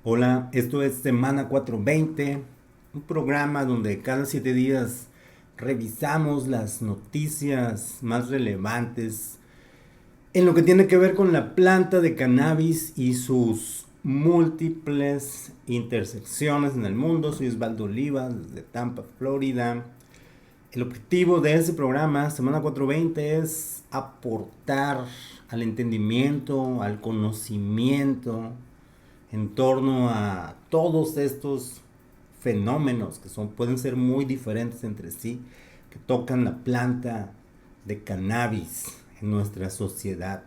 Hola, esto es Semana 420, un programa donde cada 7 días revisamos las noticias más relevantes en lo que tiene que ver con la planta de cannabis y sus múltiples intersecciones en el mundo. Soy Osvaldo Oliva, desde Tampa, Florida. El objetivo de este programa, Semana 420, es aportar al entendimiento, al conocimiento en torno a todos estos fenómenos que pueden ser muy diferentes entre sí, que tocan la planta de cannabis en nuestra sociedad.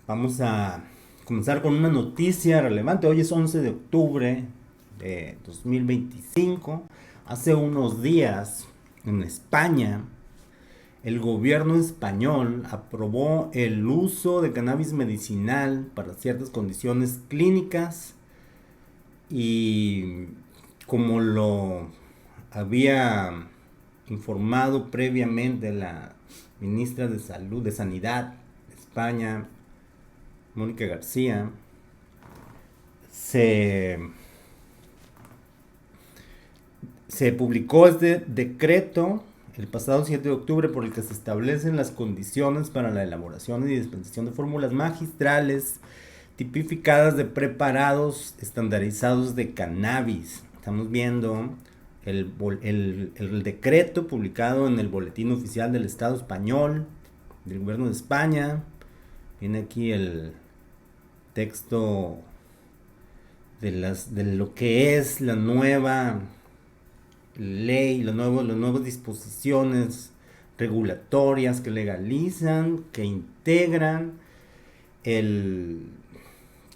Vamos a comenzar con una noticia relevante. Hoy es 11 de octubre de 2025. Hace unos días en España el gobierno español aprobó el uso de cannabis medicinal para ciertas condiciones clínicas y, como lo había informado previamente la ministra de Salud, de Sanidad de España, Mónica García, se, se publicó este decreto el pasado 7 de octubre por el que se establecen las condiciones para la elaboración y dispensación de fórmulas magistrales tipificadas de preparados estandarizados de cannabis. Estamos viendo el decreto publicado en el Boletín Oficial del Estado Español, del Gobierno de España. Viene aquí el texto de lo que es la nueva ley, las nuevas disposiciones regulatorias que legalizan, que integran el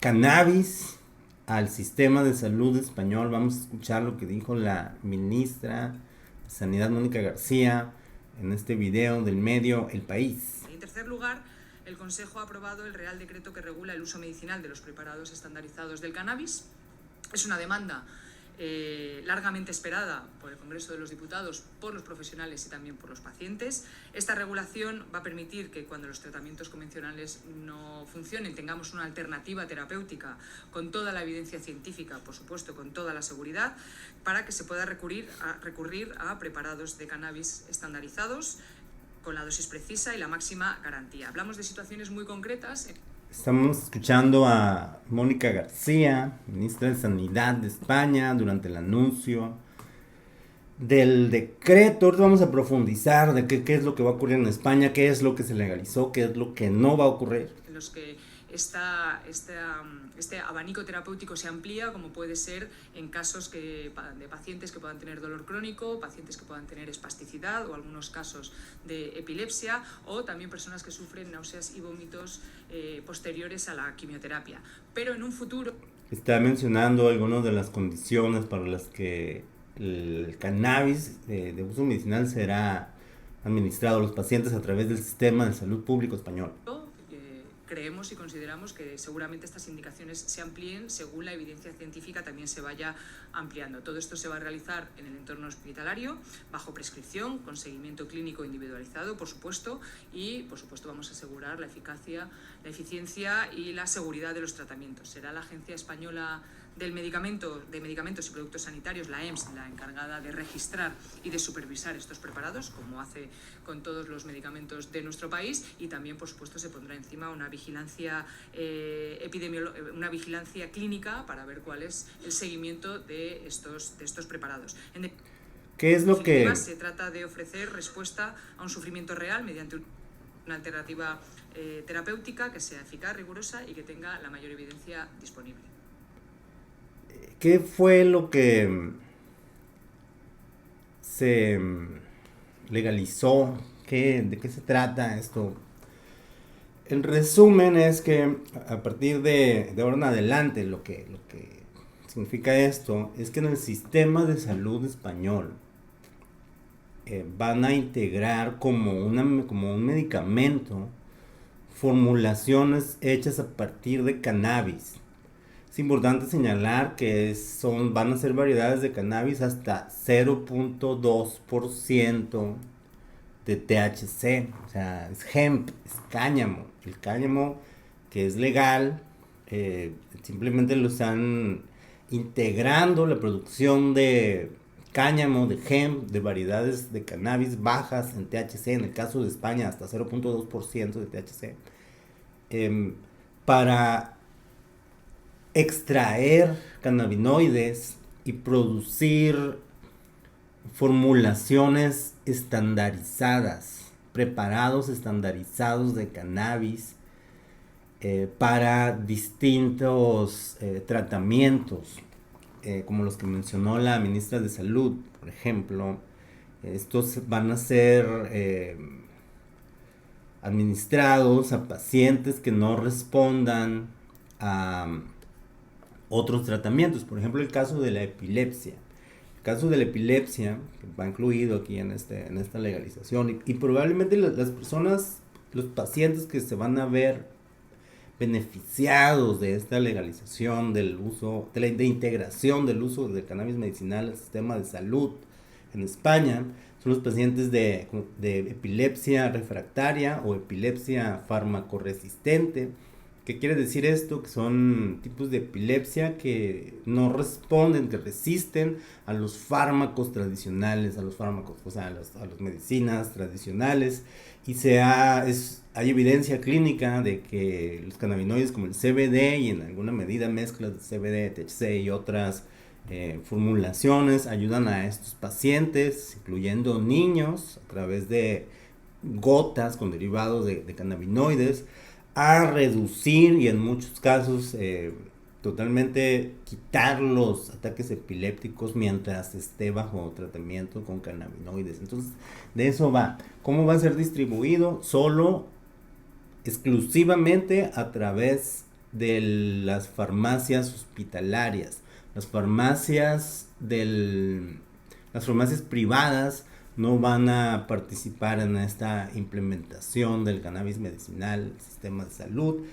cannabis al sistema de salud español. Vamos a escuchar lo que dijo la ministra de Sanidad, Mónica García, en este video del medio El País. En tercer lugar, el Consejo ha aprobado el Real Decreto que regula el uso medicinal de los preparados estandarizados del cannabis. Es una demanda largamente esperada por el Congreso de los Diputados, por los profesionales y también por los pacientes. Esta regulación va a permitir que cuando los tratamientos convencionales no funcionen tengamos una alternativa terapéutica con toda la evidencia científica, por supuesto, con toda la seguridad, para que se pueda recurrir a preparados de cannabis estandarizados con la dosis precisa y la máxima garantía. Hablamos de situaciones muy concretas. Estamos escuchando a Mónica García, ministra de Sanidad de España, durante el anuncio del decreto. Ahora vamos a profundizar de qué es lo que va a ocurrir en España, qué es lo que se legalizó, qué es lo que no va a ocurrir. En los que este abanico terapéutico se amplía, como puede ser en casos de pacientes que puedan tener dolor crónico, pacientes que puedan tener espasticidad o algunos casos de epilepsia, o también personas que sufren náuseas y vómitos posteriores a la quimioterapia. Pero en un futuro... Está mencionando algunas de las condiciones para las que el cannabis de uso medicinal será administrado a los pacientes a través del sistema de salud público español. Creemos y consideramos que seguramente estas indicaciones se amplíen según la evidencia científica también se vaya ampliando. Todo esto se va a realizar en el entorno hospitalario, bajo prescripción, con seguimiento clínico individualizado, por supuesto, y por supuesto vamos a asegurar la eficacia, la eficiencia y la seguridad de los tratamientos. Será la Agencia Española de Medicamentos y Productos Sanitarios, la EMS, la encargada de registrar y de supervisar estos preparados, como hace con todos los medicamentos de nuestro país, y también, por supuesto, se pondrá encima una vigilancia una vigilancia clínica para ver cuál es el seguimiento de estos preparados. ¿Qué es lo que...? Se trata de ofrecer respuesta a un sufrimiento real mediante una alternativa terapéutica que sea eficaz, rigurosa y que tenga la mayor evidencia disponible. ¿Qué fue lo que se legalizó? ¿De qué se trata esto? El resumen es que a partir de ahora en adelante lo que significa esto es que en el sistema de salud español van a integrar como un medicamento formulaciones hechas a partir de cannabis. Es importante señalar que van a ser variedades de cannabis hasta 0.2% de THC. O sea, es hemp, es cáñamo. El cáñamo, que es legal simplemente lo están integrando la producción de cáñamo, de hemp, de variedades de cannabis bajas en THC, en el caso de España hasta 0.2% de THC, para extraer cannabinoides y producir formulaciones estandarizadas, preparados estandarizados de cannabis para distintos tratamientos, como los que mencionó la ministra de Salud, por ejemplo. Estos van a ser administrados a pacientes que no respondan a otros tratamientos. Por ejemplo, el caso de la epilepsia. El caso de la epilepsia, que va incluido aquí en esta legalización, y probablemente las personas, los pacientes que se van a ver beneficiados de esta legalización del uso, de integración del uso del cannabis medicinal al sistema de salud en España, son los pacientes de epilepsia refractaria o epilepsia farmacoresistente. ¿Qué quiere decir esto? Que son tipos de epilepsia que no responden, que resisten a los fármacos tradicionales, a las medicinas tradicionales, y hay evidencia clínica de que los cannabinoides como el CBD y en alguna medida mezclas de CBD, THC y otras formulaciones ayudan a estos pacientes, incluyendo niños, a través de gotas con derivados de cannabinoides, a reducir y en muchos casos totalmente quitar los ataques epilépticos mientras esté bajo tratamiento con cannabinoides. Entonces, de eso va. ¿Cómo va a ser distribuido? Solo, exclusivamente a través de las farmacias hospitalarias. Las farmacias privadas no van a participar en esta implementación del cannabis medicinal en el sistema de salud.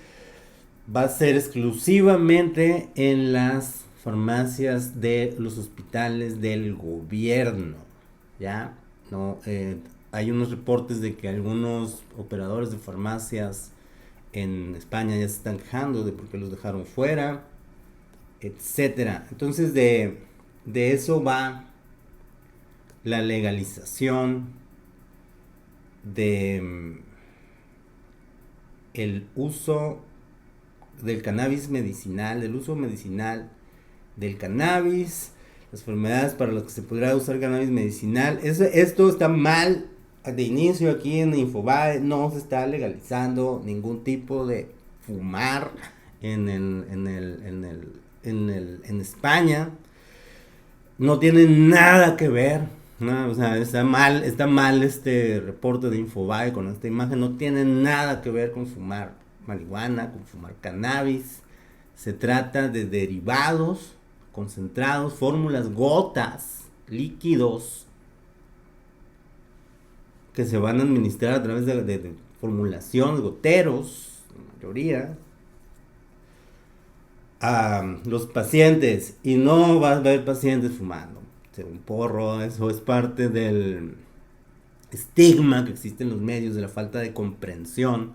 Va a ser exclusivamente en las farmacias de los hospitales del gobierno, ¿ya? No, hay unos reportes de que algunos operadores de farmacias en España ya se están quejando de por qué los dejaron fuera, etcétera. Entonces de eso va la legalización de el uso del cannabis medicinal, del uso medicinal del cannabis, las enfermedades para las que se podrá usar cannabis medicinal. Esto está mal de inicio. Aquí en Infobae no se está legalizando ningún tipo de fumar en España. No tiene nada que ver, ¿no? O sea, está mal este reporte de Infobae con esta imagen. No tiene nada que ver con fumar marihuana, con fumar cannabis. Se trata de derivados concentrados, fórmulas, gotas, líquidos que se van a administrar a través de formulación, goteros, la mayoría, a los pacientes. Y no va a haber pacientes fumando un porro. Eso es parte del estigma que existe en los medios, de la falta de comprensión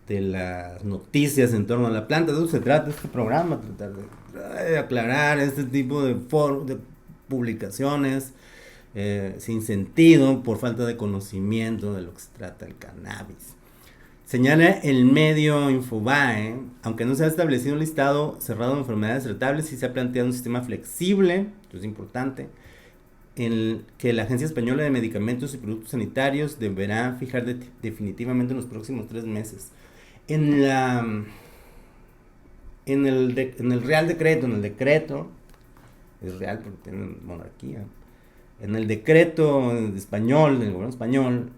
de las noticias en torno a la planta. De eso se trata este programa, tratar de aclarar este tipo de publicaciones sin sentido por falta de conocimiento de lo que se trata el cannabis. Señala el medio Infobae, aunque no se ha establecido un listado cerrado de enfermedades tratables, sí se ha planteado un sistema flexible, esto es importante, en que la Agencia Española de Medicamentos y Productos Sanitarios deberá fijar definitivamente en los próximos 3 meses. En el Real Decreto, es real porque tienen monarquía, en el decreto español, del gobierno español,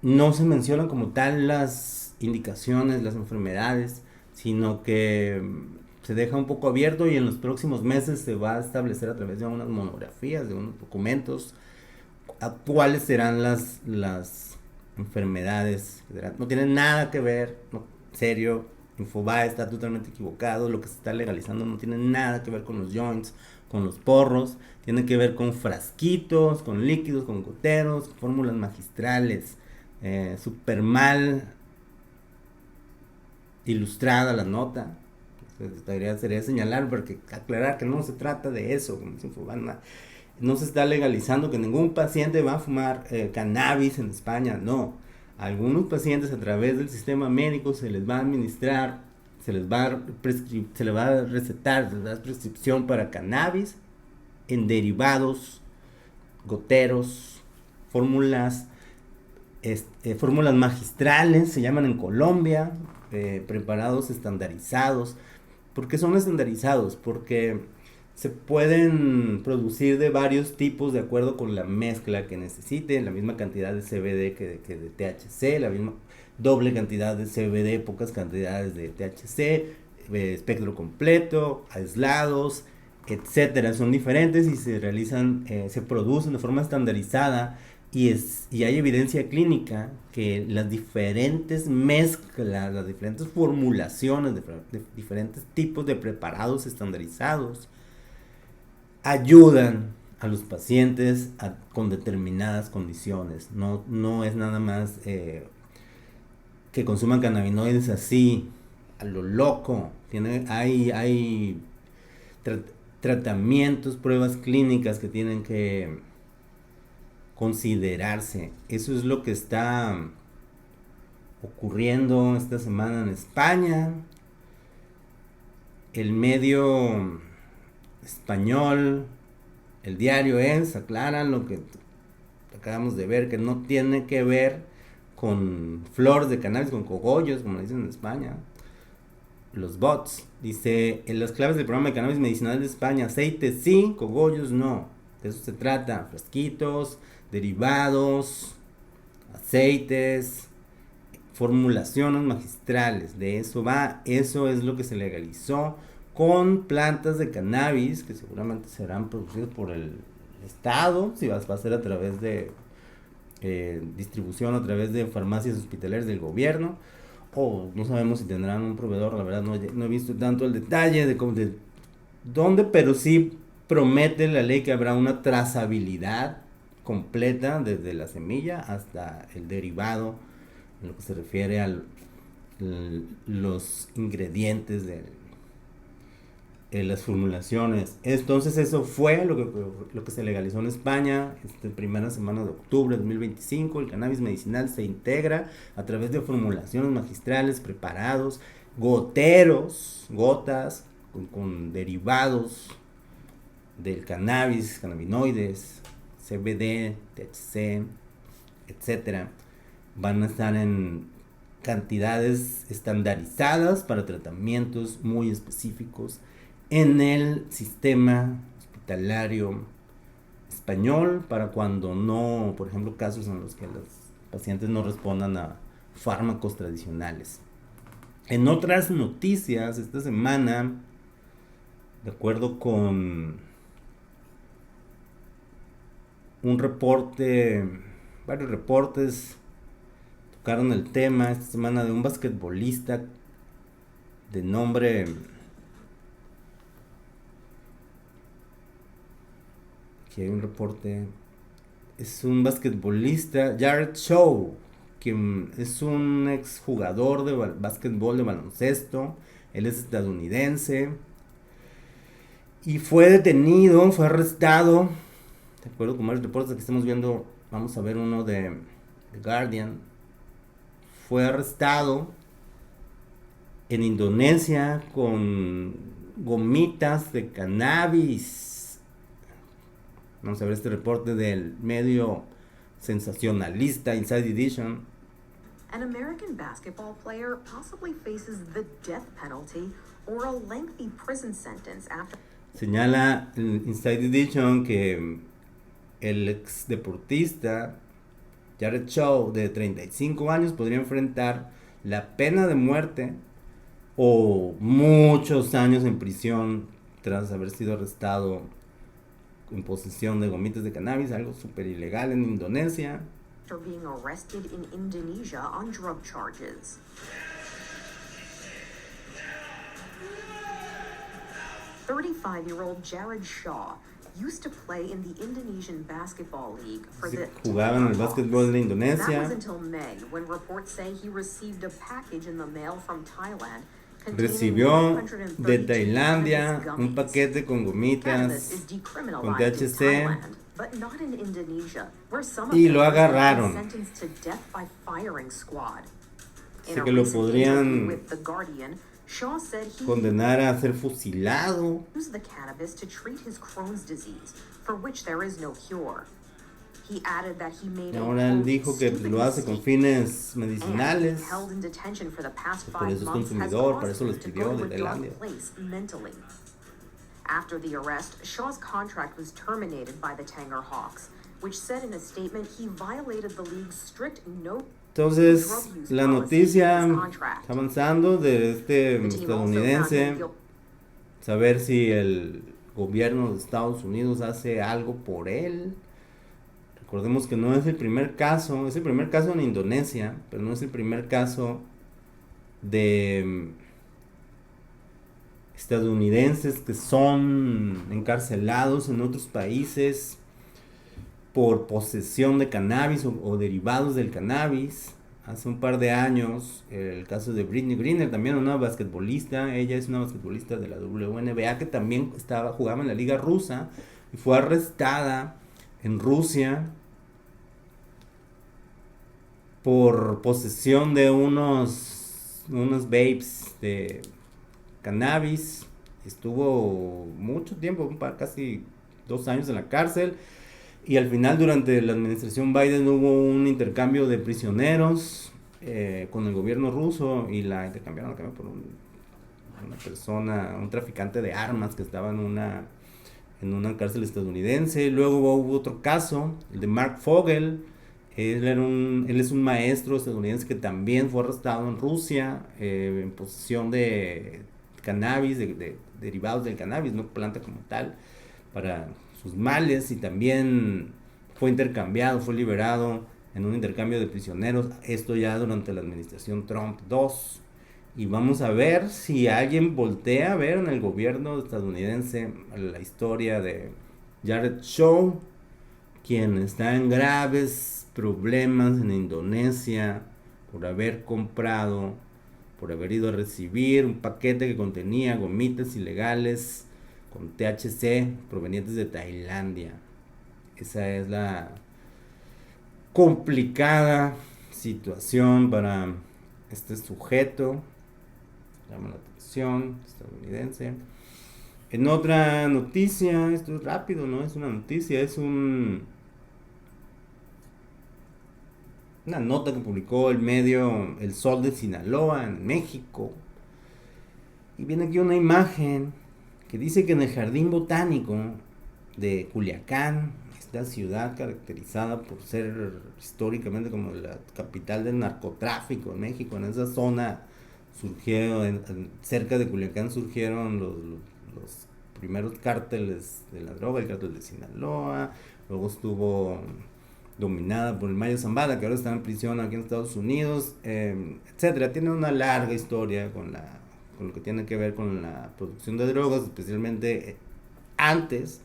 no se mencionan como tal las indicaciones, las enfermedades, sino que se deja un poco abierto, y en los próximos meses se va a establecer a través de unas monografías, de unos documentos, a cuáles serán las enfermedades. No tiene nada que ver, no, en serio, Infobae está totalmente equivocado. Lo que se está legalizando no tiene nada que ver con los joints, con los porros, tiene que ver con frasquitos, con líquidos, con goteros, con fórmulas magistrales. Súper mal ilustrada la nota, Sería señalar, porque aclarar que no se trata de eso, no se está legalizando que ningún paciente va a fumar cannabis en España, no. A algunos pacientes a través del sistema médico se les va a administrar, se les va a recetar, se les da prescripción para cannabis en derivados, goteros, fórmulas magistrales, se llaman en Colombia, preparados estandarizados. ¿Por qué son estandarizados? Porque se pueden producir de varios tipos de acuerdo con la mezcla que necesiten, la misma cantidad de CBD que de THC, la misma doble cantidad de CBD, pocas cantidades de THC, espectro completo, aislados, etcétera. Son diferentes y se realizan, se producen de forma estandarizada y hay evidencia clínica que las diferentes mezclas, las diferentes formulaciones de diferentes tipos de preparados estandarizados ayudan a los pacientes con determinadas condiciones. No es nada más que consuman cannabinoides así, a lo loco. Hay tratamientos, pruebas clínicas que tienen que considerarse. Eso es lo que está ocurriendo esta semana en España. El medio español, el diario aclaran lo que acabamos de ver, que no tiene que ver con flores de cannabis, con cogollos, como dicen en España. Los bots, dice, en las claves del programa de cannabis medicinal de España, aceites sí, cogollos no. De eso se trata, fresquitos, derivados, aceites, formulaciones magistrales, de eso va. Eso es lo que se legalizó con plantas de cannabis que seguramente serán producidas por el Estado, si va a ser a través de distribución, a través de farmacias hospitalarias del gobierno, o no sabemos si tendrán un proveedor. La verdad no he visto tanto el detalle de dónde, pero sí promete la ley que habrá una trazabilidad completa desde la semilla hasta el derivado, en lo que se refiere a los ingredientes de las formulaciones. Entonces eso fue lo que se legalizó en España primera semana de octubre de 2025. El cannabis medicinal se integra a través de formulaciones magistrales, preparados, goteros, gotas con derivados del cannabis, cannabinoides, CBD, THC, etcétera. Van a estar en cantidades estandarizadas para tratamientos muy específicos en el sistema hospitalario español, para cuando no, por ejemplo, casos en los que los pacientes no respondan a fármacos tradicionales. En otras noticias, esta semana, de acuerdo con un reporte, varios reportes tocaron el tema esta semana de un basquetbolista de nombre, aquí hay un reporte, es un basquetbolista, Jared Shaw, que es un exjugador de básquetbol, de baloncesto. Él es estadounidense y fue detenido, fue arrestado, de acuerdo con varios reportes que estamos viendo. Vamos a ver uno de The Guardian. Fue arrestado en Indonesia con gomitas de cannabis. Vamos a ver este reporte del medio sensacionalista Inside Edition. An American basketball player possibly faces the death penalty or a lengthy prison sentence after. Señala Inside Edition que el ex deportista Jared Shaw, de 35 años, podría enfrentar la pena de muerte o muchos años en prisión tras haber sido arrestado en posesión de gomitas de cannabis, algo súper ilegal en Indonesia. After being arrested in Indonesia on drug charges. "35-year-old Jared Shaw used to play in the Indonesian Basketball League for the jugaba en el básquetbol de Indonesia. That was until May, when reports say he recieved a package in the mail from Thailand recibió de Tailandia un paquete con gomitas con THC y lo agarraron. Así que lo podrían condenar a ser fusilado. Ahora él dijo que lo hace con fines medicinales. Por eso es consumidor, por eso lo expidió de Tailandia. After the arrest, Shaw's contract was terminated by the Tanger Hawks, which said in a statement he violated the league's strict no. Entonces, la noticia está avanzando de este estadounidense, saber si el gobierno de Estados Unidos hace algo por él. Recordemos que no es el primer caso, es el primer caso en Indonesia, pero no es el primer caso de estadounidenses que son encarcelados en otros países por posesión de cannabis o derivados del cannabis. Hace un par de años, el caso de Brittney Griner, también una basquetbolista, ella es una basquetbolista de la WNBA que también jugaba en la liga rusa y fue arrestada en Rusia por posesión de unos vapes de cannabis. Estuvo mucho tiempo, casi 2 años en la cárcel. Y al final, durante la administración Biden, hubo un intercambio de prisioneros con el gobierno ruso y la intercambiaron por una persona, un traficante de armas que estaba en una cárcel estadounidense. Luego hubo otro caso, el de Mark Fogel. Él es un maestro estadounidense que también fue arrestado en Rusia en posesión de cannabis, de derivados del cannabis, no planta como tal, para sus males, y también fue intercambiado, fue liberado en un intercambio de prisioneros, esto ya durante la administración Trump 2. Y vamos a ver si alguien voltea a ver en el gobierno estadounidense la historia de Jared Shaw, quien está en graves problemas en Indonesia por haber ido a recibir un paquete que contenía gomitas ilegales con THC provenientes de Tailandia. Esa es la complicada situación para este sujeto. Llama la atención, estadounidense. En otra noticia, esto es rápido, no es una noticia, es una nota que publicó el medio El Sol de Sinaloa en México. Y viene aquí una imagen que dice que en el Jardín Botánico de Culiacán, esta ciudad caracterizada por ser históricamente como la capital del narcotráfico en México, en esa zona cerca de Culiacán surgieron los primeros cárteles de la droga, el cártel de Sinaloa, luego estuvo dominada por el Mayo Zambada, que ahora está en prisión aquí en Estados Unidos, etcétera. Tiene una larga historia con lo que tiene que ver con la producción de drogas, especialmente antes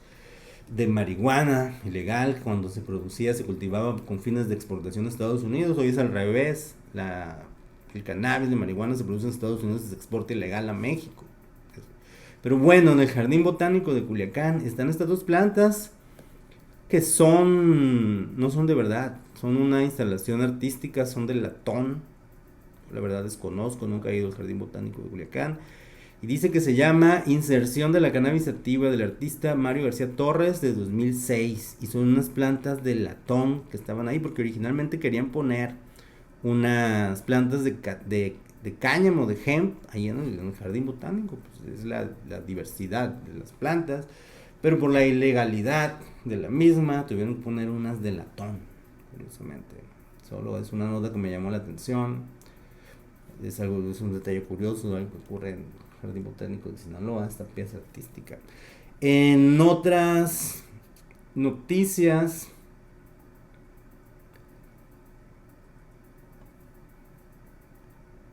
de marihuana ilegal, cuando se cultivaba con fines de exportación a Estados Unidos. Hoy es al revés, el cannabis de marihuana se produce en Estados Unidos y se exporta ilegal a México. Pero bueno, en el Jardín Botánico de Culiacán están estas dos plantas que no son de verdad, son una instalación artística, son de latón. La verdad desconozco, nunca he ido al Jardín Botánico de Culiacán. Y dice que se llama Inserción de la cannabis sativa del artista Mario García Torres de 2006. Y son unas plantas de latón que estaban ahí porque originalmente querían poner unas plantas de cáñamo, de hemp, ahí en el Jardín Botánico. Pues es la diversidad de las plantas. Pero por la ilegalidad de la misma tuvieron que poner unas de latón, curiosamente. Solo es una nota que me llamó la atención. Es un detalle curioso, algo que ocurre en el Jardín Botánico de Sinaloa, esta pieza artística. En otras noticias,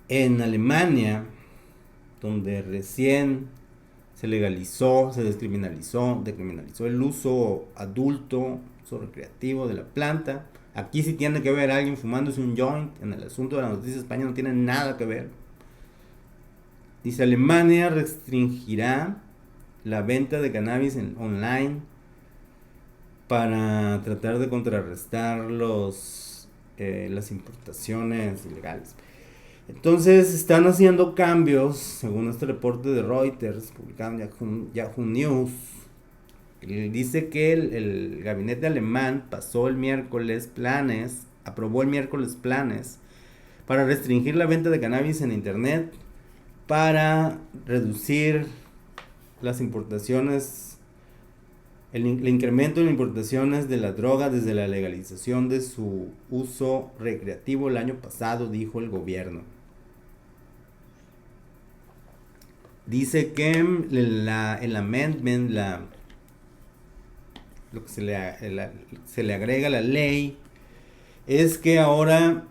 en Alemania, donde recién se decriminalizó el uso adulto, uso recreativo de la planta. Aquí sí tiene que ver alguien fumándose un joint. En el asunto de la noticia de España no tiene nada que ver. Dice, Alemania restringirá la venta de cannabis online para tratar de contrarrestar las importaciones ilegales. Entonces están haciendo cambios, según este reporte de Reuters, publicado en Yahoo News. Dice que el gabinete alemán aprobó el miércoles planes para restringir la venta de cannabis en internet, para reducir las importaciones, el incremento en importaciones de la droga desde la legalización de su uso recreativo el año pasado, dijo el gobierno. Dice que el amendment, lo que se le agrega a la ley, es que ahora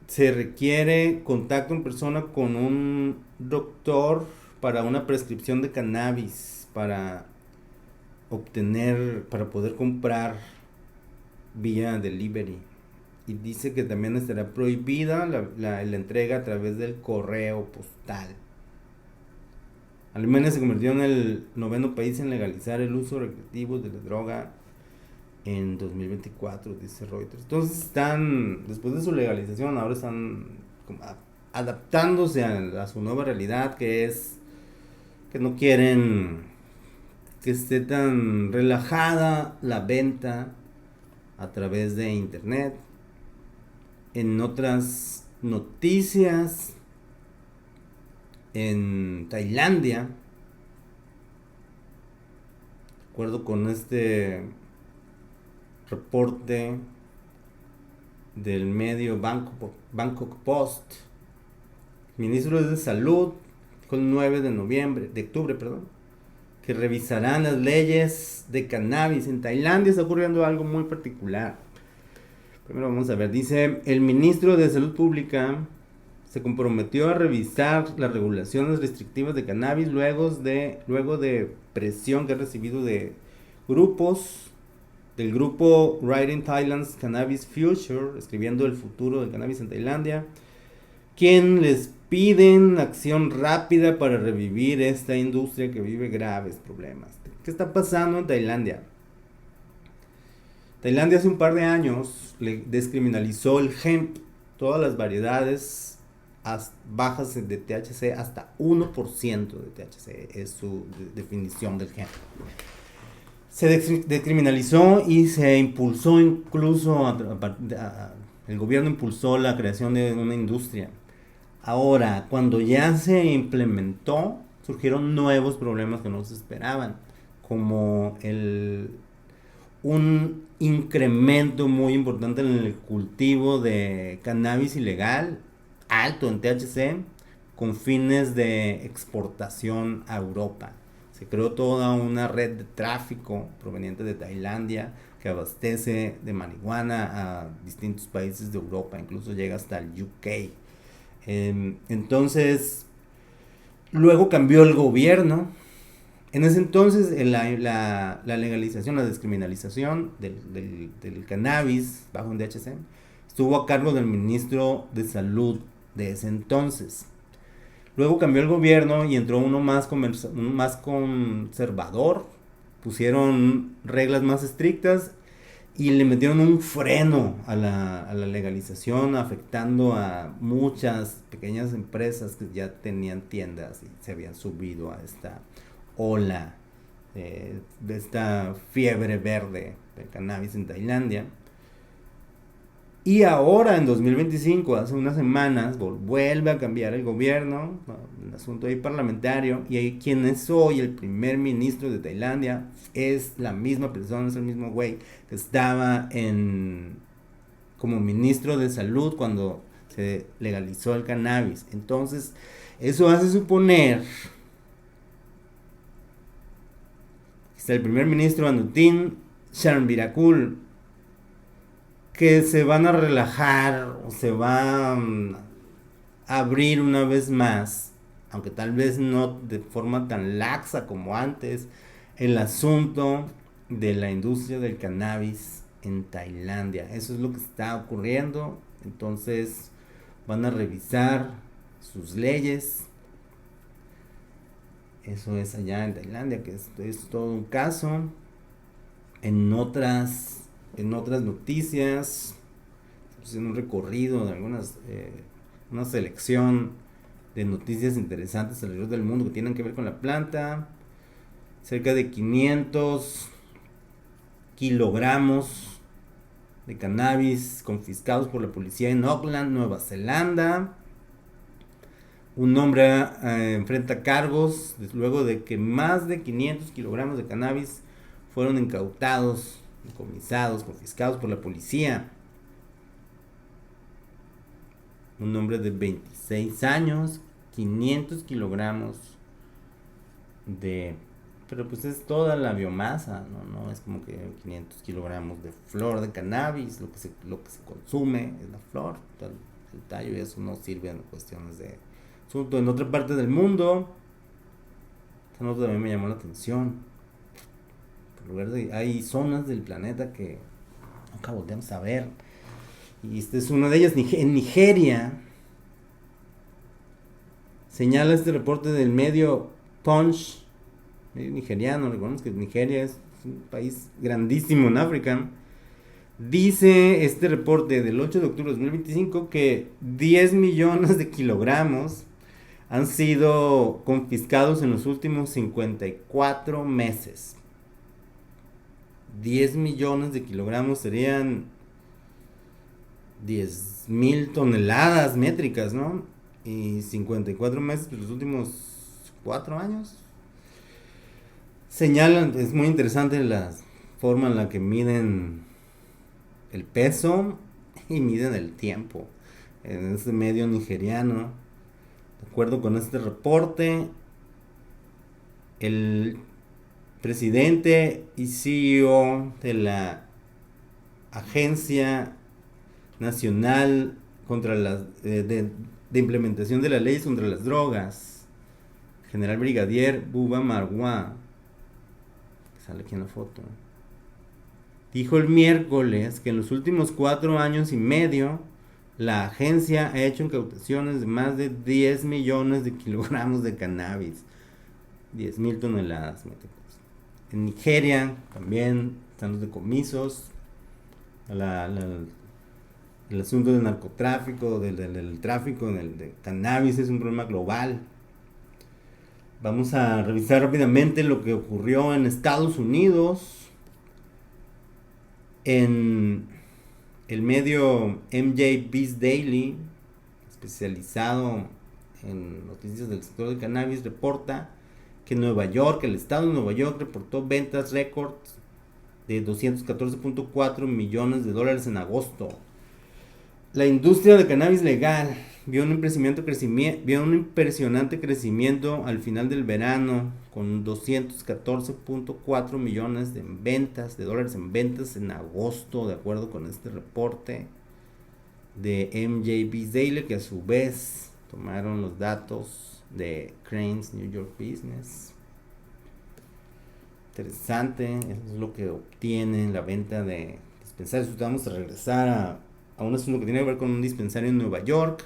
se requiere contacto en persona con un doctor para una prescripción de cannabis, para poder comprar vía delivery. Y dice que también estará prohibida la entrega a través del correo postal. Alemania se convirtió en el 9º país en legalizar el uso recreativo de la droga en 2024, dice Reuters. Entonces después de su legalización, ahora están como adaptándose a su nueva realidad, que es que no quieren que esté tan relajada la venta a través de internet. En otras noticias, en Tailandia, de acuerdo con este reporte del medio Bangkok Post, el ministro de Salud dijo el 9 de octubre, que revisarán las leyes de cannabis. En Tailandia está ocurriendo algo muy particular. Primero vamos a ver, dice, el ministro de Salud Pública se comprometió a revisar las regulaciones restrictivas de cannabis luego de presión que ha recibido de del grupo Writing Thailand's Cannabis Future, escribiendo el futuro del cannabis en Tailandia, quien les piden acción rápida para revivir esta industria que vive graves problemas. ¿Qué está pasando en Tailandia? Tailandia hace un par de años le descriminalizó el hemp, todas las variedades bajas de THC, hasta 1% de THC es su definición del hemp. Se descriminalizó y se impulsó incluso, el gobierno impulsó la creación de una industria. Ahora, cuando ya se implementó, surgieron nuevos problemas que no se esperaban, como un incremento muy importante en el cultivo de cannabis ilegal, alto en THC, con fines de exportación a Europa. Se creó toda una red de tráfico proveniente de Tailandia que abastece de marihuana a distintos países de Europa, incluso llega hasta el UK. Entonces, luego cambió el gobierno. En ese entonces, la legalización, la descriminalización del cannabis bajo un THC estuvo a cargo del ministro de Salud de ese entonces. Luego cambió el gobierno y entró uno más conservador. Pusieron reglas más estrictas y le metieron un freno a la legalización, afectando a muchas pequeñas empresas que ya tenían tiendas y se habían subido a esta ola de esta fiebre verde del cannabis en Tailandia. Y ahora en 2025, hace unas semanas, vuelve a cambiar el gobierno, el asunto ahí parlamentario, y ahí quien es hoy el primer ministro de Tailandia es la misma persona, es el mismo güey que estaba como ministro de salud cuando se legalizó el cannabis. Entonces, eso hace suponer que el primer ministro Anutin Charnvirakul, que se van a relajar o se va a abrir una vez más, aunque tal vez no de forma tan laxa como antes, el asunto de la industria del cannabis en Tailandia. Eso es lo que está ocurriendo. Entonces van a revisar sus leyes Eso es allá en Tailandia, que es todo un caso. En otras noticias, haciendo un recorrido de una selección de noticias interesantes alrededor del mundo que tienen que ver con la planta. Cerca de 500 kilogramos de cannabis confiscados por la policía en Auckland, Nueva Zelanda. Un hombre enfrenta cargos luego de que más de 500 kilogramos de cannabis fueron incautados, decomisados, confiscados por la policía. Un hombre de 26 años, 500 kilogramos de... Pero pues es toda la biomasa, no es como que 500 kilogramos de flor de cannabis, lo que se consume es la flor, el tallo, y eso no sirve en cuestiones de asunto. En otra parte del mundo, esta nota también me llamó la atención. Hay zonas del planeta que nunca volvemos a ver, y esta es una de ellas. En Nigeria, señala este reporte del medio Punch, medio nigeriano. Recordemos que Nigeria es un país grandísimo en África. Dice este reporte del 8 de octubre de 2025 que 10 millones de kilogramos han sido confiscados en los últimos 54 meses. 10 millones de kilogramos serían 10,000 toneladas métricas, ¿no? Y 54 meses, pues los últimos 4 años. Señalan, es muy interesante la forma en la que miden el peso y miden el tiempo en este medio nigeriano. De acuerdo con este reporte, el presidente y CEO de la Agencia Nacional contra de implementación de las leyes contra las drogas, general brigadier Buba Marwa, que sale aquí en la foto, dijo el miércoles que en los últimos 4 años y medio la agencia ha hecho incautaciones de más de 10 millones de kilogramos de cannabis, 10,000 toneladas métricas. En Nigeria también están los decomisos. El asunto del narcotráfico, del tráfico de cannabis es un problema global. Vamos a revisar rápidamente lo que ocurrió en Estados Unidos. En el medio MJ Biz Daily, especializado en noticias del sector del cannabis, reporta que el estado de Nueva York reportó ventas récord de 214.4 millones de dólares en agosto. La industria de cannabis legal vio un impresionante crecimiento al final del verano, con 214.4 millones de dólares en ventas en agosto, de acuerdo con este reporte de MJ Daily, que a su vez tomaron los datos de Crain's New York Business. Interesante, eso es lo que obtiene la venta de dispensarios. Vamos a regresar a un asunto que tiene que ver con un dispensario en Nueva York.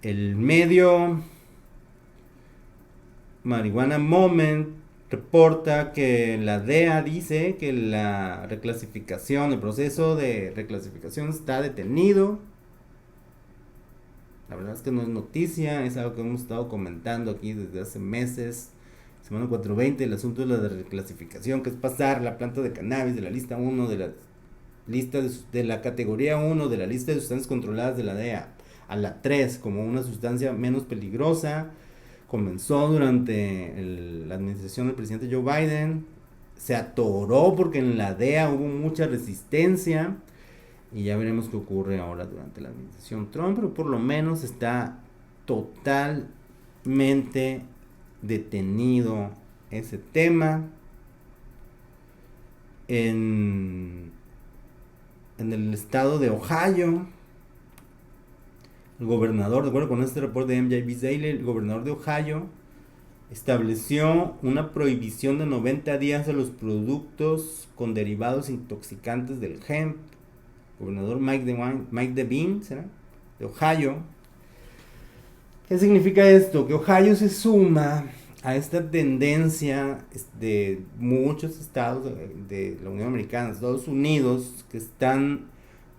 El medio Marijuana Moment reporta que la DEA dice que el proceso de reclasificación está detenido. La verdad es que no es noticia, es algo que hemos estado comentando aquí desde hace meses. Semana 420, el asunto de la reclasificación, que es pasar la planta de cannabis de la lista 1 de la categoría 1 de la lista de sustancias controladas de la DEA a la 3 como una sustancia menos peligrosa. Comenzó durante la administración del presidente Joe Biden, se atoró porque en la DEA hubo mucha resistencia, y ya veremos qué ocurre ahora durante la administración Trump, pero por lo menos está totalmente detenido ese tema. En el estado de Ohio, el gobernador, de acuerdo con este reporte de MJ Daily, el gobernador de Ohio estableció una prohibición de 90 días a los productos con derivados intoxicantes del hemp. Gobernador Mike DeWine, ¿será?, de Ohio. ¿Qué significa esto? Que Ohio se suma a esta tendencia de muchos estados de la Unión Americana, Estados Unidos, que están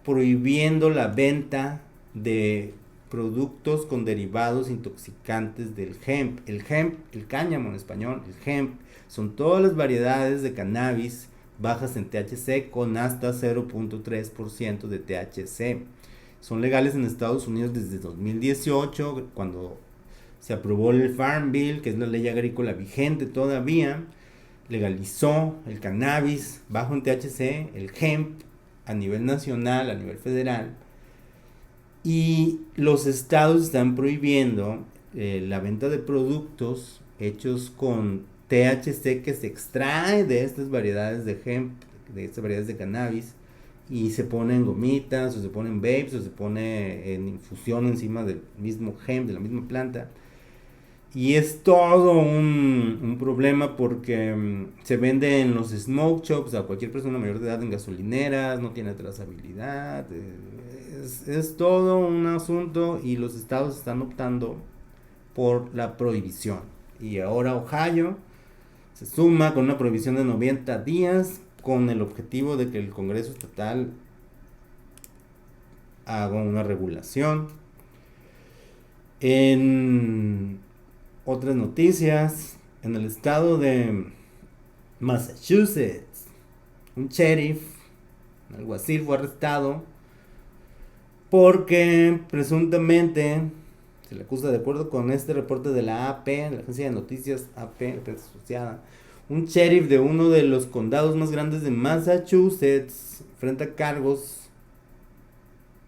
prohibiendo la venta de productos con derivados intoxicantes del hemp. El cáñamo en español, el hemp, son todas las variedades de cannabis bajas en THC con hasta 0.3% de THC. Son legales en Estados Unidos desde 2018, cuando se aprobó el Farm Bill, que es la ley agrícola vigente todavía, legalizó el cannabis bajo en THC, el hemp a nivel nacional, a nivel federal, y los estados están prohibiendo la venta de productos hechos con THC que se extrae de estas variedades de hemp, de estas variedades de cannabis, y se pone en gomitas, o se pone en vapes, o se pone en infusión encima del mismo hemp, de la misma planta. Y es todo un problema porque se vende en los smoke shops a cualquier persona mayor de edad en gasolineras, no tiene trazabilidad, es todo un asunto y los estados están optando por la prohibición. Y ahora Ohio se suma con una prohibición de 90 días con el objetivo de que el Congreso Estatal haga una regulación. En otras noticias, en el estado de Massachusetts, un sheriff, un alguacil, fue arrestado porque presuntamente se le acusa, de acuerdo con este reporte de la AP, la agencia de noticias AP, prensa asociada, un sheriff de uno de los condados más grandes de Massachusetts enfrenta cargos.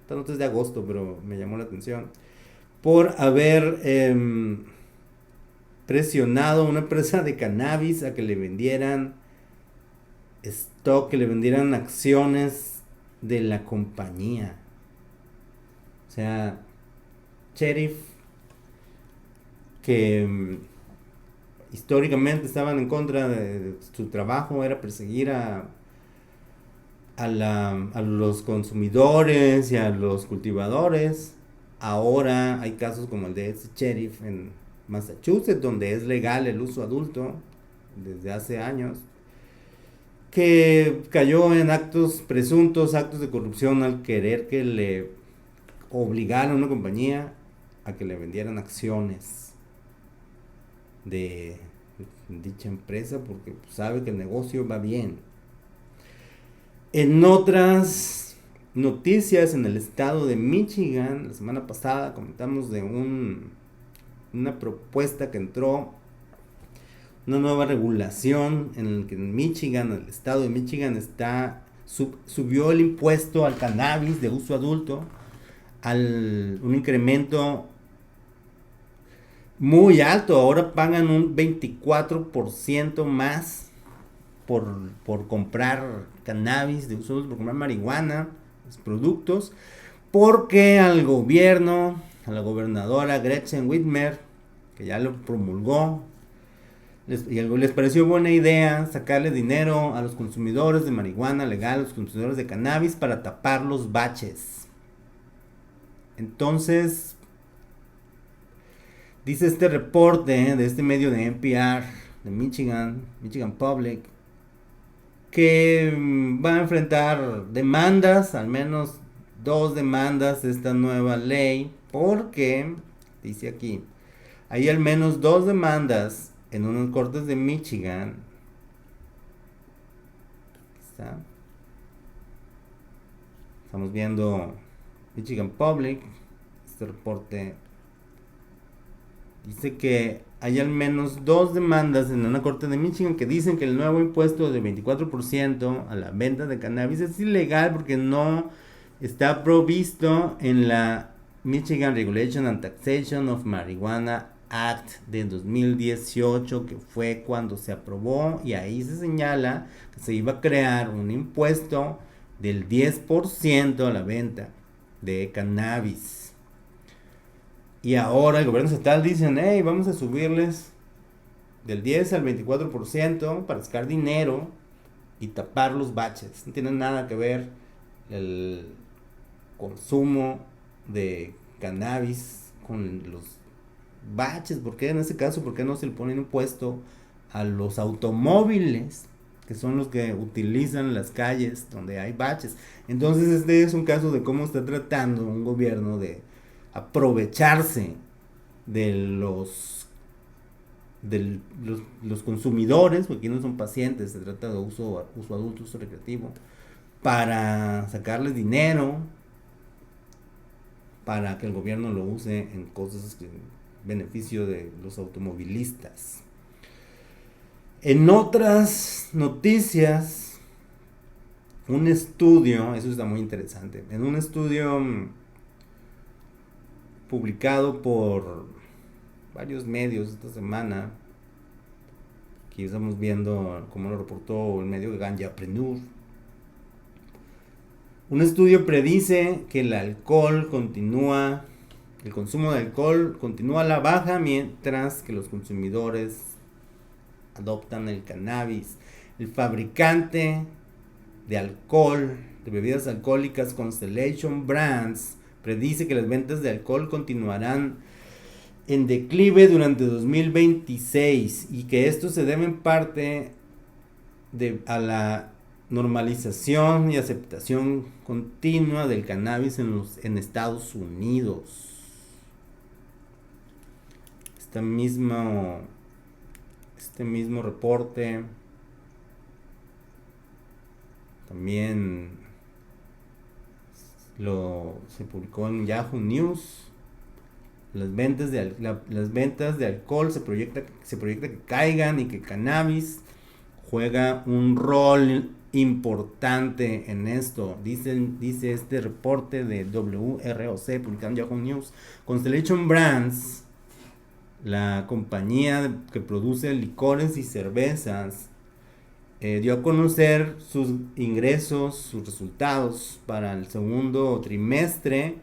Esta nota es de agosto, pero me llamó la atención, por haber presionado a una empresa de cannabis a que le vendieran stock, que le vendieran acciones de la compañía. O sea, sheriff que históricamente estaban en contra de su trabajo, era perseguir a los consumidores y a los cultivadores. Ahora hay casos como el de ese sheriff en Massachusetts, donde es legal el uso adulto desde hace años, que cayó en presuntos actos de corrupción al querer que le obligaran a una compañía a que le vendieran acciones de dicha empresa porque sabe que el negocio va bien. En otras noticias, en el estado de Michigan, la semana pasada comentamos de una propuesta que entró, una nueva regulación en la que en Michigan, el estado de Michigan subió el impuesto al cannabis de uso adulto un incremento muy alto. Ahora pagan un 24% más por comprar cannabis de uso adulto, por comprar marihuana, los productos, porque al gobierno, a la gobernadora Gretchen Whitmer, que ya lo promulgó, les pareció buena idea sacarle dinero a los consumidores de marihuana legal, a los consumidores de cannabis, para tapar los baches. Entonces, dice este reporte de este medio de NPR de Michigan Public, que va a enfrentar demandas, al menos 2 demandas de esta nueva ley, porque, dice aquí, hay al menos 2 demandas en unos cortes de Michigan. ¿Está? Estamos viendo Michigan Public, este reporte dice que hay al menos 2 demandas en una corte de Michigan que dicen que el nuevo impuesto de 24% a la venta de cannabis es ilegal porque no está provisto en la Michigan Regulation and Taxation of Marijuana Act de 2018, que fue cuando se aprobó, y ahí se señala que se iba a crear un impuesto del 10% a la venta de cannabis. Y ahora el gobierno estatal dice, hey, vamos a subirles del 10 al 24% para sacar dinero y tapar los baches. No tiene nada que ver el consumo de cannabis con los baches. ¿Por qué en este caso, por qué no se le pone un impuesto a los automóviles, que son los que utilizan las calles donde hay baches? Entonces este es un caso de cómo está tratando un gobierno de aprovecharse de los consumidores, porque aquí no son pacientes, se trata de uso adulto, uso recreativo, para sacarles dinero, para que el gobierno lo use en cosas que beneficio de los automovilistas. En otras noticias, un estudio, eso está muy interesante, en un estudio publicado por varios medios esta semana, aquí estamos viendo cómo lo reportó el medio Ganjapreneur. Un estudio predice que el consumo de alcohol continúa a la baja mientras que los consumidores adoptan el cannabis. El fabricante de alcohol, de bebidas alcohólicas Constellation Brands, predice que las ventas de alcohol continuarán en declive durante 2026 y que esto se debe en parte a la normalización y aceptación continua del cannabis en Estados Unidos. Este mismo reporte también se publicó en Yahoo News. Las ventas de alcohol se proyecta que caigan y que cannabis juega un rol importante en esto. Dice este reporte de WROC publicado en Yahoo News. Constellation Brands, la compañía que produce licores y cervezas, dio a conocer sus ingresos, sus resultados para el segundo trimestre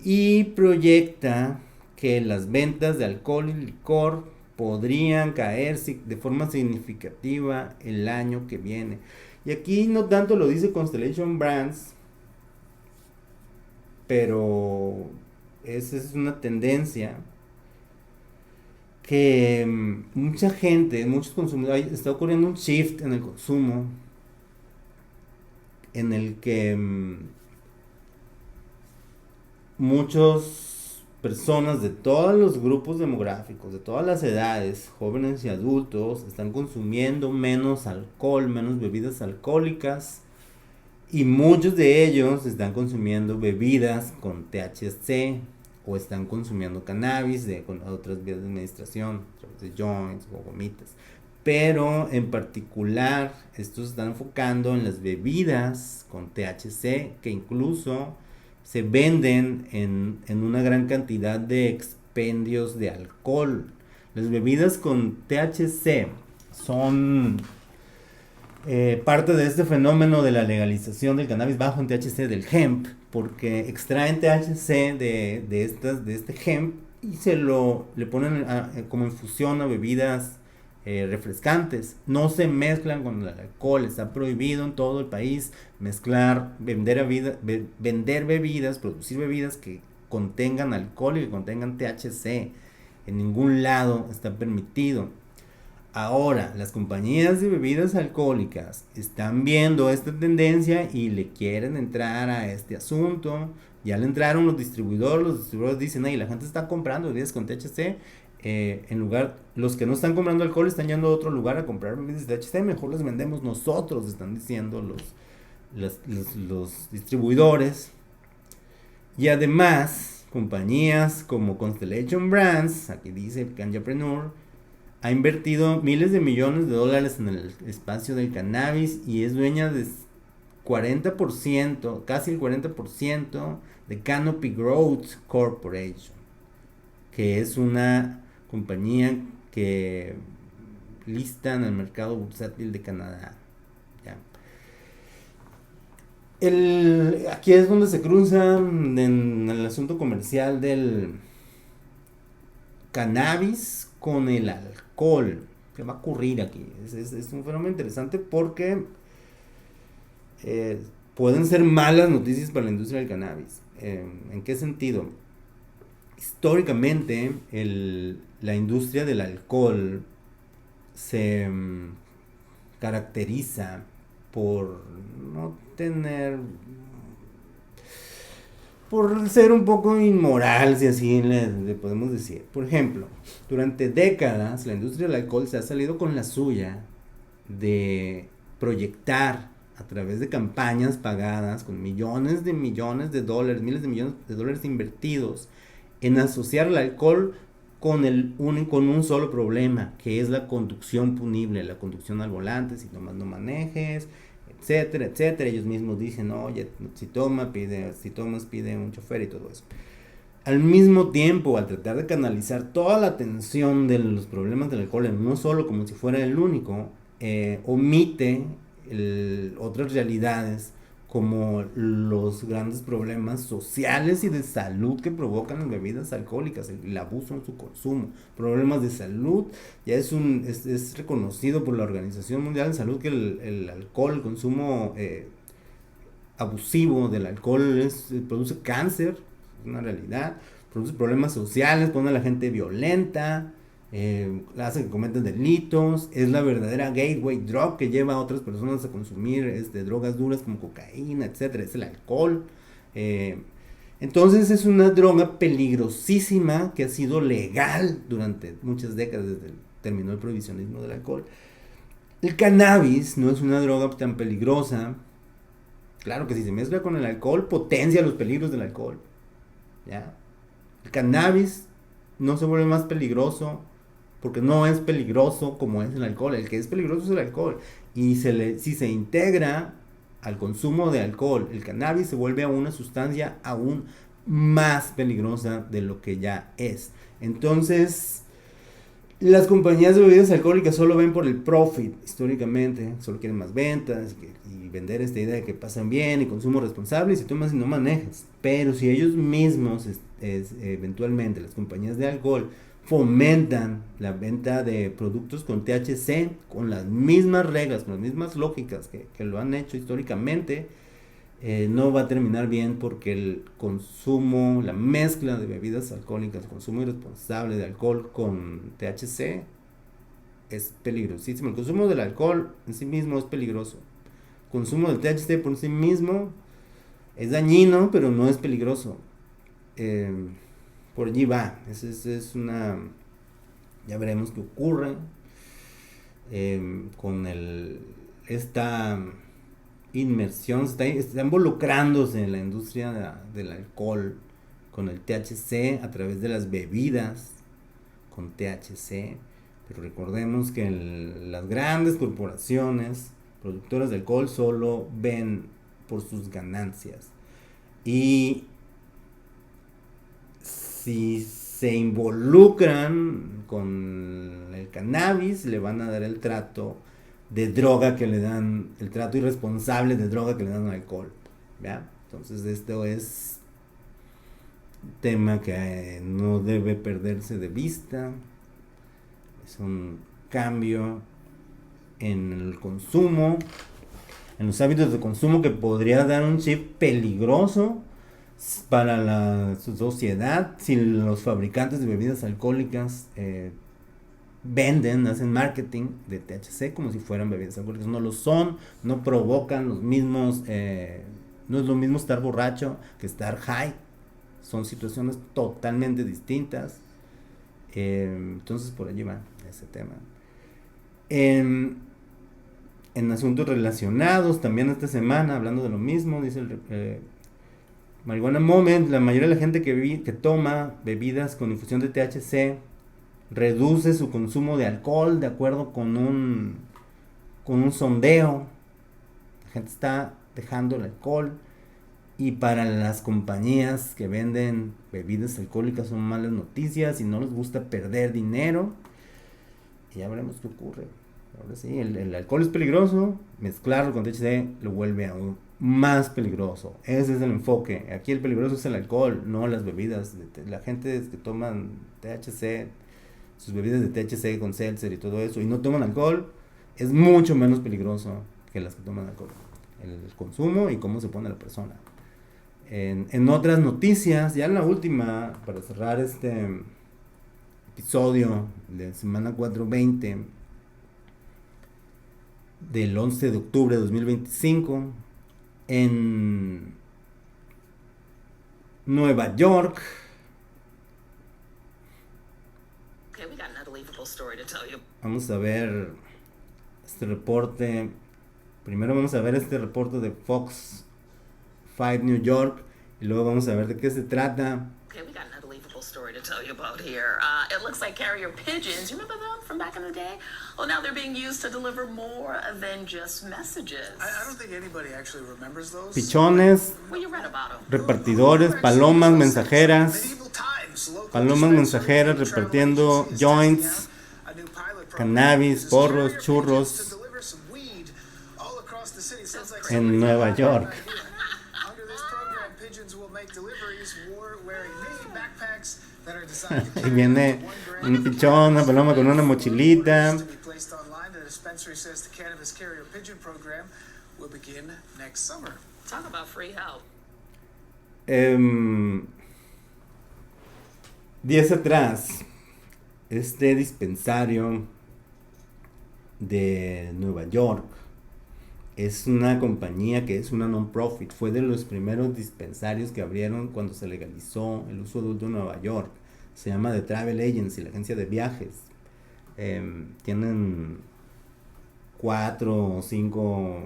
y proyecta que las ventas de alcohol y licor podrían caer de forma significativa el año que viene. Y aquí no tanto lo dice Constellation Brands, pero esa es una tendencia que mucha gente, muchos consumidores, está ocurriendo un shift en el consumo en el que muchas personas de todos los grupos demográficos, de todas las edades, jóvenes y adultos, están consumiendo menos alcohol, menos bebidas alcohólicas, y muchos de ellos están consumiendo bebidas con THC o están consumiendo cannabis con otras vías de administración, a través de joints o gomitas. Pero en particular estos se están enfocando en las bebidas con THC, que incluso se venden en una gran cantidad de expendios de alcohol. Las bebidas con THC son parte de este fenómeno de la legalización del cannabis bajo en THC del hemp, porque extraen THC de este hemp y le ponen como infusión a bebidas refrescantes. No se mezclan con el alcohol. Está prohibido en todo el país mezclar, vender bebidas, producir bebidas que contengan alcohol y que contengan THC. En ningún lado está permitido. Ahora, las compañías de bebidas alcohólicas están viendo esta tendencia y le quieren entrar a este asunto. Ya le entraron los distribuidores dicen, la gente está comprando bebidas con THC. Los que no están comprando alcohol están yendo a otro lugar a comprar bebidas de THC, mejor las vendemos nosotros, están diciendo los distribuidores. Y además, compañías como Constellation Brands, aquí dice Ganjapreneur, ha invertido miles de millones de dólares en el espacio del cannabis y es dueña de 40%, casi el 40% de Canopy Growth Corporation, que es una compañía que lista en el mercado bursátil de Canadá. ¿Ya? Aquí es donde se cruza en el asunto comercial del cannabis con el alcohol. ¿Qué va a ocurrir aquí? Es un fenómeno interesante porque pueden ser malas noticias para la industria del cannabis. ¿En qué sentido? históricamente la industria del alcohol se caracteriza por no tener, por ser un poco inmoral, si así le podemos decir. Por ejemplo, durante décadas la industria del alcohol se ha salido con la suya de proyectar a través de campañas pagadas con millones de dólares, miles de millones de dólares invertidos en asociar el alcohol con un solo problema, que es la conducción punible, la conducción al volante, si tomas no manejes, etcétera, etcétera. Ellos mismos dicen, oye, si tomas pide un chofer y todo eso. Al mismo tiempo, al tratar de canalizar toda la atención de los problemas del alcohol en uno solo, como si fuera el único, omite otras realidades como los grandes problemas sociales y de salud que provocan las bebidas alcohólicas, el abuso en su consumo, problemas de salud. Ya es reconocido por la Organización Mundial de Salud que el alcohol, el consumo abusivo del alcohol produce cáncer, es una realidad, produce problemas sociales, pone a la gente violenta, hace que cometen delitos, es la verdadera gateway drug que lleva a otras personas a consumir drogas duras como cocaína, etcétera, es el alcohol. Entonces es una droga peligrosísima que ha sido legal durante muchas décadas desde que terminó el prohibicionismo del alcohol. El cannabis no es una droga tan peligrosa. Claro que si se mezcla con el alcohol potencia los peligros del alcohol, ¿ya? El cannabis no se vuelve más peligroso porque no es peligroso como es el alcohol. El que es peligroso es el alcohol. Y si se integra al consumo de alcohol, el cannabis se vuelve a una sustancia aún más peligrosa de lo que ya es. Entonces, las compañías de bebidas alcohólicas solo ven por el profit, históricamente. Solo quieren más ventas y vender esta idea de que pasan bien y consumo responsable y si tomas y no manejas. Pero si ellos mismos, eventualmente, las compañías de alcohol, fomentan la venta de productos con THC, con las mismas reglas, con las mismas lógicas que lo han hecho históricamente, no va a terminar bien porque el consumo, la mezcla de bebidas alcohólicas, el consumo irresponsable de alcohol con THC es peligrosísimo. El consumo del alcohol en sí mismo es peligroso. El consumo del THC por sí mismo es dañino, pero no es peligroso. Por allí va. Es una... Ya veremos qué ocurre con esta inmersión. Está involucrándose en la industria del alcohol con el THC a través de las bebidas con THC. Pero recordemos que las grandes corporaciones productoras de alcohol solo ven por sus ganancias. Y si se involucran con el cannabis, le van a dar el trato de droga que le dan, el trato irresponsable de droga que le dan al alcohol, ¿ya? Entonces esto es un tema que no debe perderse de vista. Es un cambio en el consumo, en los hábitos de consumo que podría dar un chip peligroso para la sociedad si los fabricantes de bebidas alcohólicas hacen marketing de THC como si fueran bebidas alcohólicas. No lo son, no provocan los mismos, no es lo mismo estar borracho que estar high, son situaciones totalmente distintas. Entonces por allí va ese tema. En asuntos relacionados, también esta semana, hablando de lo mismo, dice Marihuana Moment, la mayoría de la gente que toma bebidas con infusión de THC reduce su consumo de alcohol de acuerdo con un sondeo. La gente está dejando el alcohol y para las compañías que venden bebidas alcohólicas son malas noticias y no les gusta perder dinero. Y ya veremos qué ocurre. Ahora sí, el alcohol es peligroso, mezclarlo con THC lo vuelve aún más peligroso. Ese es el enfoque. Aquí el peligroso es el alcohol, no las bebidas. La gente que toman THC, sus bebidas de THC con seltzer y todo eso, y no toman alcohol, es mucho menos peligroso que las que toman alcohol. El consumo y cómo se pone la persona. En otras noticias, ya en la última, para cerrar este episodio de semana 420 del 11 de octubre de 2025, en Nueva York. Okay, we got an unbelievable story to tell you. Vamos a ver este reporte. Primero vamos a ver este reporte de Fox 5 New York y luego vamos a ver de qué se trata. Okay, we got an unbelievable story to tell you about here. It looks like carrier pigeons. You remember them from back in the day? Well, now they're being used to deliver more than just messages. I don't think anybody actually remembers those. Pichones, Well, you read about them. repartidores, palomas mensajeras, palomas mensajeras repartiendo joints, cannabis, porros, churros en Nueva York. Y viene un pichón, una paloma con una mochilita. Talk about free help. Días atrás, este dispensario de Nueva York es una compañía que es una non-profit. Fue de los primeros dispensarios que abrieron cuando se legalizó el uso adulto en Nueva York. Se llama The Travel Agency, la agencia de viajes. Tienen 4 o 5,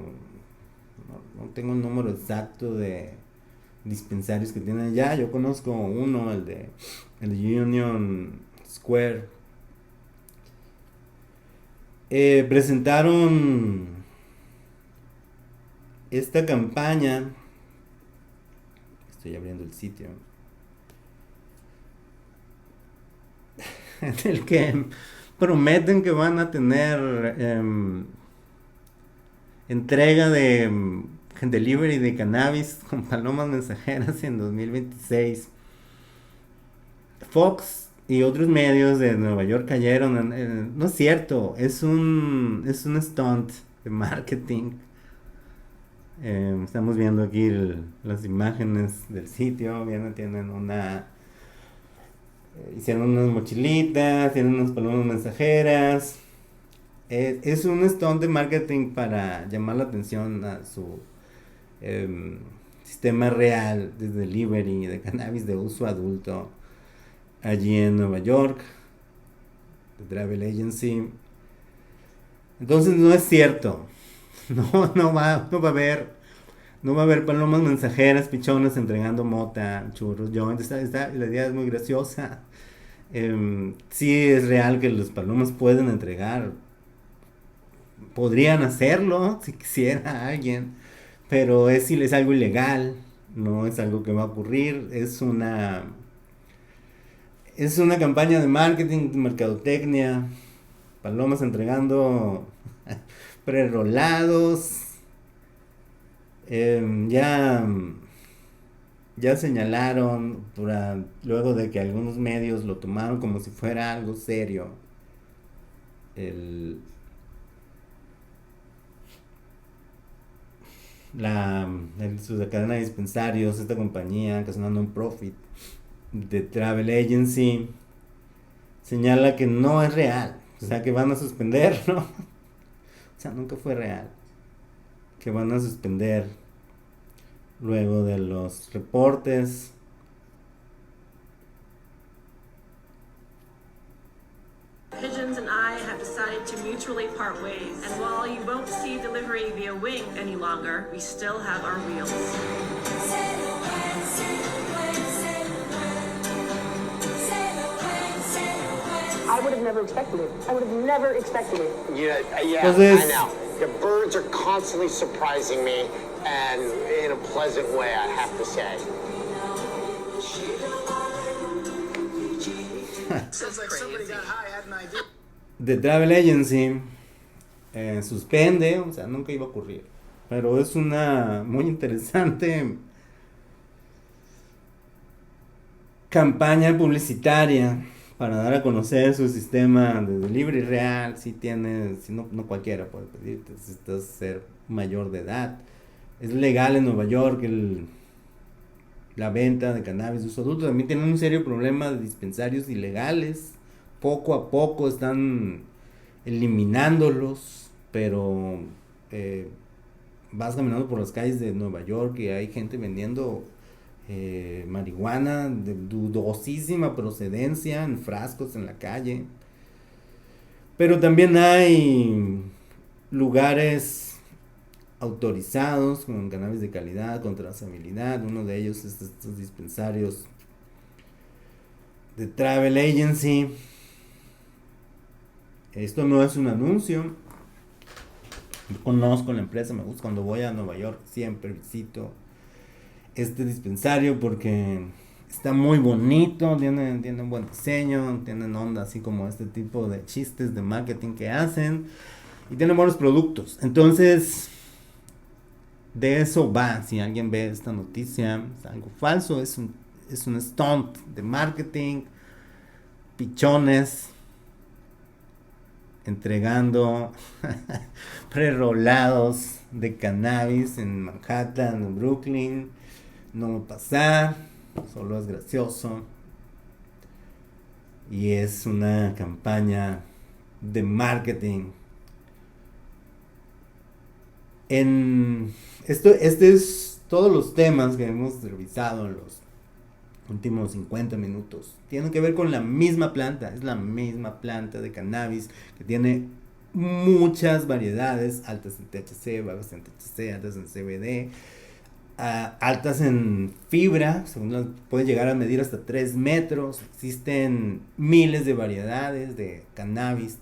no tengo un número exacto de dispensarios que tienen allá. Yo conozco uno, el de Union Square. Presentaron esta campaña. Estoy abriendo el sitio en el que prometen que van a tener entrega de delivery de cannabis con palomas mensajeras en 2026. Fox y otros medios de Nueva York cayeron no es cierto, es un stunt de marketing. Estamos viendo aquí las imágenes del sitio. Tienen hicieron unas mochilitas, tienen unas palomas mensajeras. Es un stunt de marketing para llamar la atención a su sistema real de delivery de cannabis de uso adulto allí en Nueva York, The Travel Agency. Entonces no es cierto. No va a haber palomas mensajeras, pichones entregando mota, churros, joints. La idea es muy graciosa. Sí es real que los palomas pueden entregar. Podrían hacerlo si quisiera alguien, pero es algo ilegal. No es algo que va a ocurrir. Es una campaña de marketing, de mercadotecnia. Palomas entregando prerolados. Ya señalaron, luego de que algunos medios lo tomaron como si fuera algo serio, su cadena de dispensarios, esta compañía que es una non-profit de Travel Agency, señala que no es real, o sea que van a suspenderlo. O sea, nunca fue real. Que van a suspender luego de los reportes. Pigeons and I have decided to mutually part ways, and while you won't see delivery via wing any longer, we still have our wheels. I would have never expected it. I would have never expected it. Yeah, Entonces, I know. The birds are constantly surprising me, and in a pleasant way, I have to say. Sounds like somebody got high, had an idea. The Travel Agency suspende, o sea, nunca iba a ocurrir. Pero es una muy interesante campaña publicitaria para dar a conocer su sistema de delivery real. Si no cualquiera puede pedir, necesitas ser mayor de edad. Es legal en Nueva York la venta de cannabis de uso adulto. También tienen un serio problema de dispensarios ilegales. Poco a poco están eliminándolos, pero vas caminando por las calles de Nueva York y hay gente vendiendo marihuana de dudosísima procedencia en frascos en la calle. Pero también hay lugares autorizados con cannabis de calidad, con trazabilidad. Uno de ellos es estos dispensarios de Travel Agency. Esto no es un anuncio. Yo conozco la empresa, me gusta. Cuando voy a Nueva York siempre visito este dispensario porque está muy bonito, tiene un buen diseño, tienen onda así como este tipo de chistes de marketing que hacen y tienen buenos productos. Entonces, de eso va. Si alguien ve esta noticia, es algo falso, es un stunt de marketing, pichones entregando prerolados de cannabis en Manhattan, en Brooklyn. No va a pasar, solo es gracioso y es una campaña de marketing. Este es todos los temas que hemos revisado en los últimos 50 minutos. Tienen que ver con la misma planta. Es la misma planta de cannabis que tiene muchas variedades, altas en THC, bajas en THC, altas en CBD, altas en fibra, según pueden llegar a medir hasta 3 metros. Existen miles de variedades de cannabis,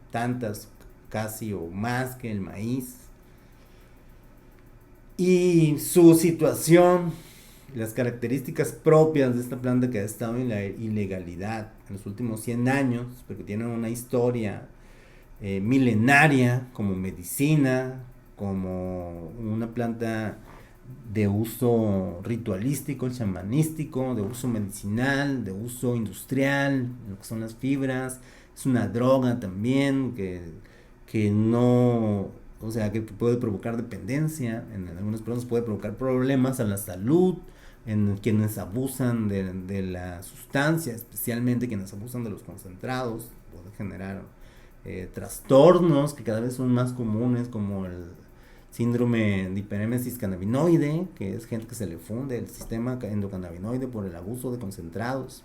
tantas casi o más que el maíz. Y su situación, las características propias de esta planta que ha estado en la ilegalidad en los últimos 100 años, porque tiene una historia milenaria como medicina, como una planta de uso ritualístico, chamanístico, de uso medicinal, de uso industrial, lo que son las fibras. Es una droga también que no, o sea, que puede provocar dependencia, en algunas personas puede provocar problemas a la salud, en quienes abusan de la sustancia, especialmente quienes abusan de los concentrados, puede generar trastornos que cada vez son más comunes, como el síndrome de hiperémesis cannabinoide, que es gente que se le funde el sistema endocannabinoide por el abuso de concentrados.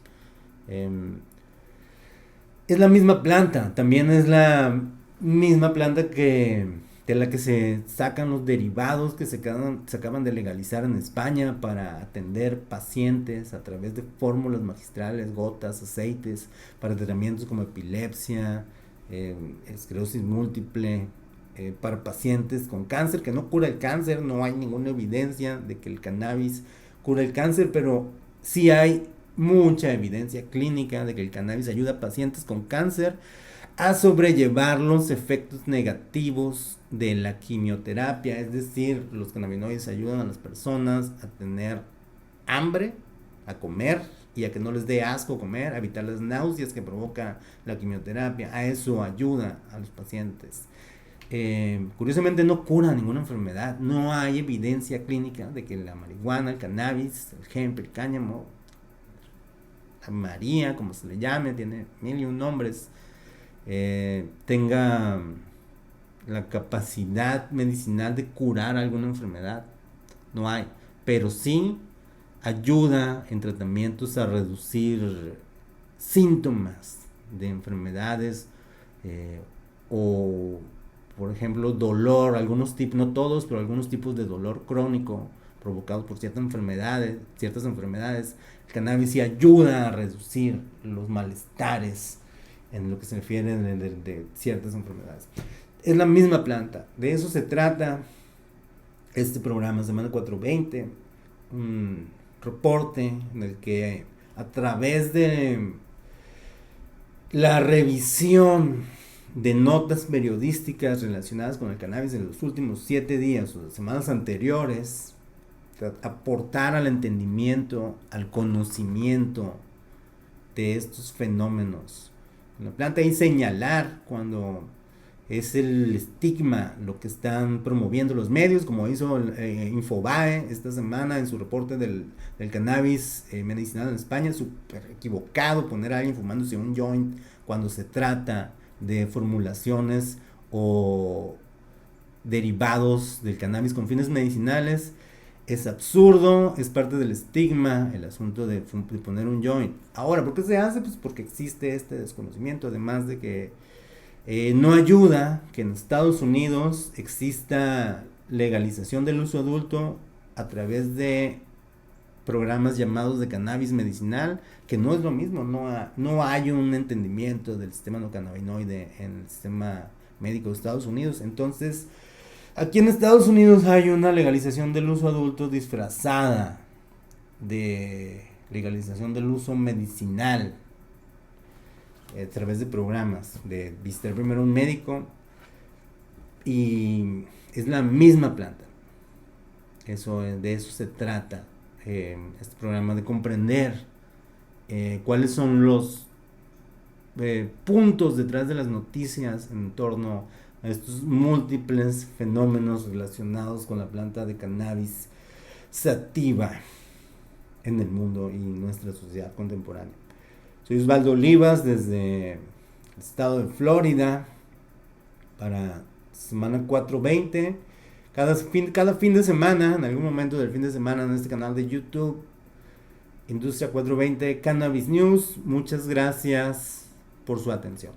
Es la misma planta, también es la misma planta de la que se sacan los derivados que se acaban de legalizar en España para atender pacientes a través de fórmulas magistrales, gotas, aceites, para tratamientos como epilepsia, esclerosis múltiple, para pacientes con cáncer, que no cura el cáncer. No hay ninguna evidencia de que el cannabis cura el cáncer, pero sí hay mucha evidencia clínica de que el cannabis ayuda a pacientes con cáncer a sobrellevar los efectos negativos de la quimioterapia. Es decir, los cannabinoides ayudan a las personas a tener hambre, a comer y a que no les dé asco comer, a evitar las náuseas que provoca la quimioterapia. A eso ayuda a los pacientes. Curiosamente no cura ninguna enfermedad. No hay evidencia clínica de que la marihuana, el cannabis, el hemp, el cáñamo, la María, como se le llame, tiene 1001 nombres, tenga la capacidad medicinal de curar alguna enfermedad. No hay, pero sí ayuda en tratamientos a reducir síntomas de enfermedades, o por ejemplo dolor, algunos tipos, no todos, pero algunos tipos de dolor crónico provocados por ciertas enfermedades. El cannabis sí ayuda a reducir los malestares en lo que se refiere de ciertas enfermedades. Es la misma planta, de eso se trata este programa, Semana 420, un reporte en el que a través de la revisión de notas periodísticas relacionadas con el cannabis en los últimos 7 días o las semanas anteriores, aportar al entendimiento, al conocimiento de estos fenómenos en la planta y señalar cuando es el estigma lo que están promoviendo los medios, como hizo Infobae esta semana en su reporte del cannabis medicinal en España. Súper equivocado poner a alguien fumándose un joint cuando se trata de formulaciones o derivados del cannabis con fines medicinales. Es absurdo, es parte del estigma el asunto de poner un joint. Ahora, ¿por qué se hace? Pues porque existe este desconocimiento, además de que no ayuda que en Estados Unidos exista legalización del uso adulto a través de programas llamados de cannabis medicinal, que no es lo mismo, no hay un entendimiento del sistema endocannabinoide en el sistema médico de Estados Unidos. Entonces, aquí en Estados Unidos hay una legalización del uso adulto disfrazada de legalización del uso medicinal a través de programas de visitar primero un médico, y es la misma planta. De eso se trata este programa, de comprender cuáles son los puntos detrás de las noticias en torno a estos múltiples fenómenos relacionados con la planta de cannabis sativa en el mundo y nuestra sociedad contemporánea. Soy Osvaldo Olivas desde el estado de Florida para semana 420. Cada fin de semana, en algún momento del fin de semana, en este canal de YouTube, Industria 420 Cannabis News. Muchas gracias por su atención.